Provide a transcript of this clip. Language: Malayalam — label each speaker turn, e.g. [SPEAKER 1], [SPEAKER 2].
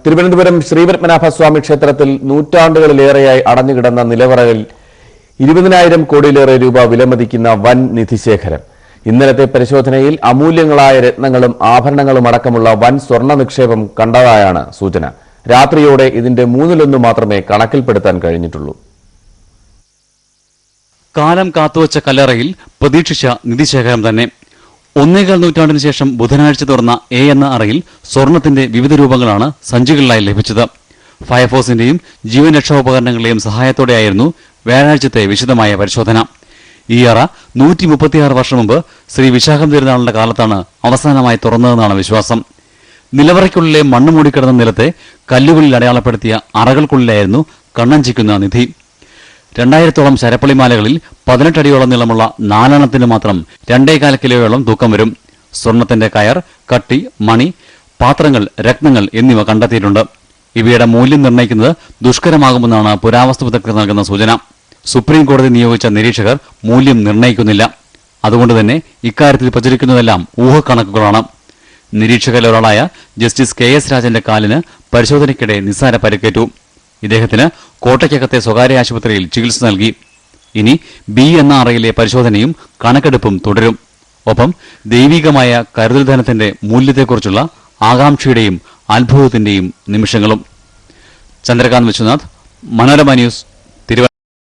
[SPEAKER 1] തിരുവനന്തപുരം ശ്രീപത്മനാഭസ്വാമി ക്ഷേത്രത്തിൽ നൂറ്റാണ്ടുകളിലേറെയായി അടഞ്ഞുകിടന്ന നിലവറകളിൽ 20,000 കോടിയിലേറെ രൂപ വിലമതിക്കുന്ന വൻ നിധിശേഖരം. ഇന്നലത്തെ പരിശോധനയിൽ അമൂല്യങ്ങളായ രത്നങ്ങളും ആഭരണങ്ങളും അടക്കമുള്ള വൻ സ്വർണ്ണ നിക്ഷേപം കണ്ടതായാണ് സൂചന. രാത്രിയോടെ ഇതിന്റെ 1/3 മാത്രമേ കണക്കിൽപ്പെടുത്താൻ കഴിഞ്ഞിട്ടുള്ളൂ.
[SPEAKER 2] കാലം കാത്തുവച്ച കല്ലറയിൽ പ്രതീക്ഷിച്ച നിധിശേഖരം തന്നെ. 1.25 നൂറ്റാണ്ടിന് ശേഷം ബുധനാഴ്ച തുറന്ന എ എന്ന അറയിൽ സ്വർണത്തിന്റെ വിവിധ രൂപങ്ങളാണ് സഞ്ചികളിലായി ലഭിച്ചത്. ഫയർഫോഴ്സിന്റെയും ജീവൻ രക്ഷാോപകരണങ്ങളുടെയും സഹായത്തോടെയായിരുന്നു വ്യാഴാഴ്ചത്തെ വിശദമായ പരിശോധന. ഈ അറ 136 വർഷം മുമ്പ് ശ്രീ വിശാഖം തിരുനാളിന്റെ കാലത്താണ് അവസാനമായി തുറന്നതെന്നാണ് വിശ്വാസം. നിലവറയ്ക്കുള്ളിലെ മണ്ണ് മൂടിക്കിടന്ന നിലത്തെ കല്ലുകളിൽ അടയാളപ്പെടുത്തിയ അറകൾക്കുള്ളിലായിരുന്നു കണ്ണഞ്ചിക്കുന്ന നിധി. 2000-ഓളം ശരപ്പളിമാലകളിൽ 18 അടിയോളം നീളമുള്ള 4 മാത്രം 2.25 കിലോയോളം തൂക്കം വരും. സ്വർണത്തിന്റെ കയർ, കട്ടി, മണി, പാത്രങ്ങൾ, രത്നങ്ങൾ എന്നിവ കണ്ടെത്തിയിട്ടുണ്ട്. ഇവയുടെ മൂല്യം നിർണ്ണയിക്കുന്നത് ദുഷ്കരമാകുമെന്നാണ് പുരാവസ്തു വിദഗ്ധർ നൽകുന്ന സൂചന. സുപ്രീം കോടതി നിയോഗിച്ച നിരീക്ഷകർ മൂല്യം നിർണ്ണയിക്കുന്നില്ല. അതുകൊണ്ട് തന്നെ ഇക്കാര്യത്തിൽ പ്രചരിക്കുന്നതെല്ലാം ഊഹക്കണക്കുകളാണ്. നിരീക്ഷകരിലൊരാളായ ജസ്റ്റിസ് KS രാജന്റെ കാലിന് പരിശോധനയ്ക്കിടെ നിസ്സാര പരിക്കേറ്റു. ഇദ്ദേഹത്തിന് കോട്ടയ്ക്കകത്തെ സ്വകാര്യ ആശുപത്രിയിൽ ചികിത്സ നൽകി. ഇനി ബി എന്ന അറയിലെ പരിശോധനയും കണക്കെടുപ്പും തുടരും. ഒപ്പം ദൈവികമായ കരുതൽ ധനത്തിന്റെ മൂല്യത്തെക്കുറിച്ചുള്ള ആകാംക്ഷയുടെയും അത്ഭുതത്തിന്റെയും നിമിഷങ്ങളും. ചന്ദ്രകാന്ത് വിശ്വനാഥ്, മനോരമ ന്യൂസ്,